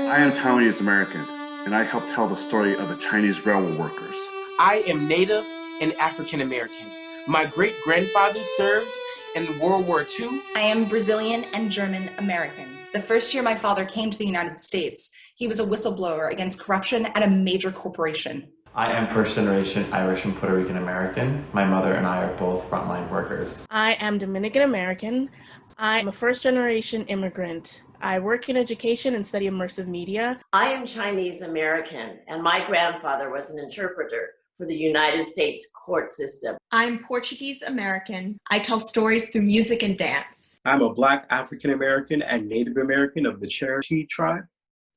I am Taiwanese American, and I help tell the story of the Chinese railroad workers. I am Native and African American. My great-grandfather served in World War II. I am Brazilian and German American. The first year my father came to the United States, he was a whistleblower against corruption at a major corporation. I am first generation Irish and Puerto Rican American. My mother and I are both frontline workers. I am Dominican American. I am a first generation immigrant. I work in education and study immersive media. I am Chinese American, and my grandfather was an interpreter for the United States court system. I'm Portuguese American. I tell stories through music and dance. I'm a Black African American and Native American of the Cherokee tribe,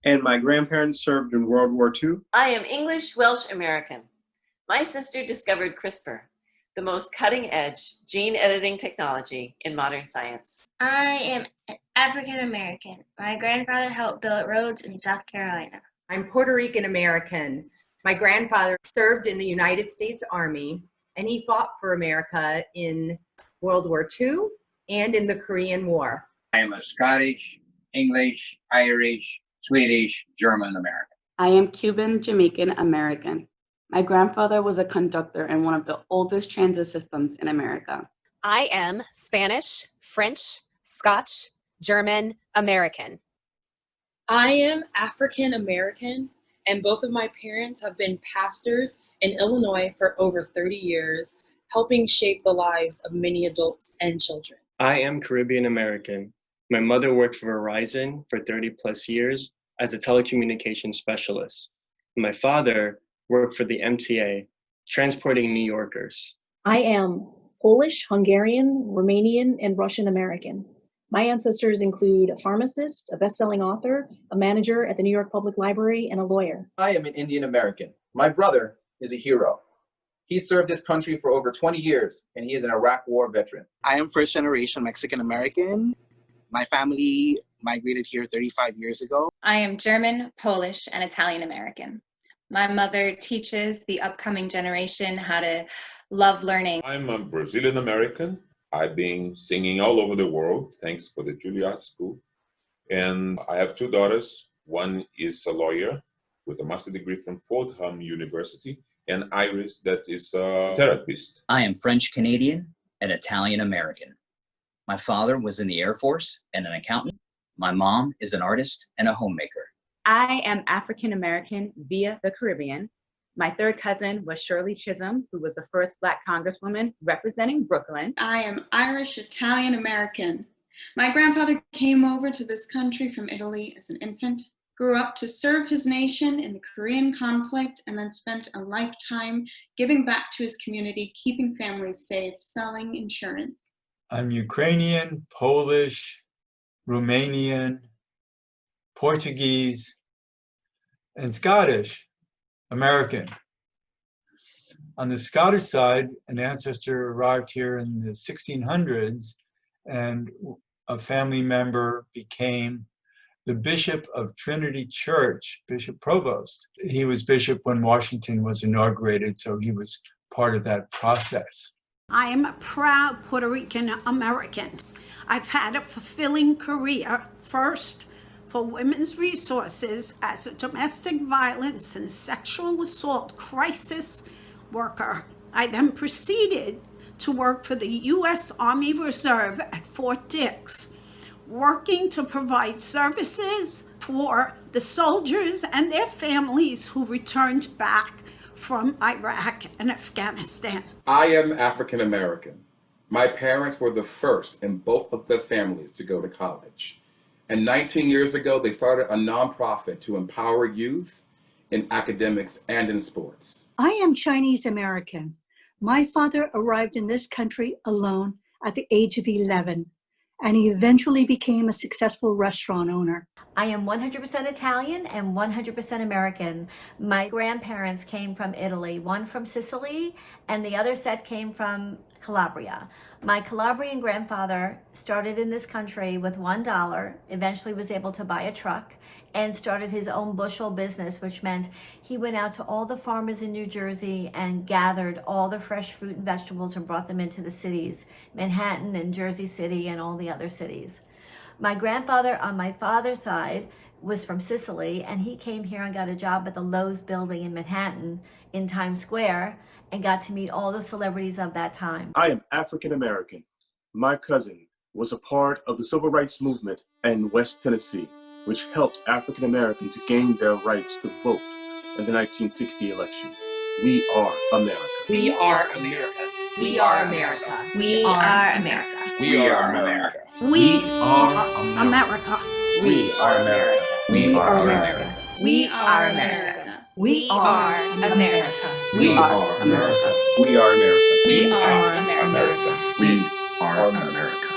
and my grandparents served in World War II. I am English Welsh American. My sister discovered CRISPR, the most cutting-edge gene editing technology in modern science. I am African American. My grandfather helped build roads in South Carolina. I'm Puerto Rican American. My grandfather served in the United States Army, and he fought for America in World War II and in the Korean War. I am a Scottish, English, Irish, Swedish, German American. I am Cuban Jamaican American. My grandfather was a conductor in one of the oldest transit systems in America. I am Spanish, French, Scotch, German American. I am African American, and both of my parents have been pastors in Illinois for over 30 years, helping shape the lives of many adults and children. I am Caribbean American. My mother worked for Verizon for 30 plus years as a telecommunications specialist. My father worked for the MTA, transporting New Yorkers. I am Polish, Hungarian, Romanian, and Russian American. My ancestors include a pharmacist, a best-selling author, a manager at the New York Public Library, and a lawyer. I am an Indian American. My brother is a hero. He served this country for over 20 years, and he is an Iraq War veteran. I am first generation Mexican American. My family migrated here 35 years ago. I am German, Polish, and Italian American. My mother teaches the upcoming generation how to love learning. I'm a Brazilian American. I've been singing all over the world, thanks for the Juilliard School. And I have two daughters. One is a lawyer with a master's degree from Fordham University, and Iris that is a therapist. I am French Canadian and Italian American. My father was in the Air Force and an accountant. My mom is an artist and a homemaker. I am African American via the Caribbean. My third cousin was Shirley Chisholm, who was the first Black Congresswoman representing Brooklyn. I am Irish Italian American. My grandfather came over to this country from Italy as an infant, grew up to serve his nation in the Korean conflict, and then spent a lifetime giving back to his community, keeping families safe, selling insurance. I'm Ukrainian, Polish, Romanian, Portuguese, and Scottish American. On the Scottish side, an ancestor arrived here in the 1600s, and a family member became the Bishop of Trinity Church, Bishop Provost. He was bishop when Washington was inaugurated, so he was part of that process. I am a proud Puerto Rican American. I've had a fulfilling career, first for women's resources as a domestic violence and sexual assault crisis worker. I then proceeded to work for the U.S. Army Reserve at Fort Dix, working to provide services for the soldiers and their families who returned back from Iraq and Afghanistan. I am African American. My parents were the first in both of their families to go to college. And 19 years ago, they started a nonprofit to empower youth in academics and in sports. I am Chinese American. My father arrived in this country alone at the age of 11, and he eventually became a successful restaurant owner. I am 100% Italian and 100% American. My grandparents came from Italy, one from Sicily, and the other set came from Calabria. My Calabrian grandfather started in this country with $1, eventually was able to buy a truck, and started his own bushel business, which meant he went out to all the farmers in New Jersey and gathered all the fresh fruit and vegetables and brought them into the cities, Manhattan and Jersey City and all the other cities. My grandfather on my father's side was from Sicily, and he came here and got a job at the Lowe's building in Manhattan in Times Square and got to meet all the celebrities of that time. I am African American. My cousin was a part of the civil rights movement in West Tennessee, which helped African Americans gain their rights to vote in the 1960 election. We are America. We are America. We are America. We are America. We are America. We are America. We are America. We are America. We are America. We are America. We are America. We are America. We are America. We are America.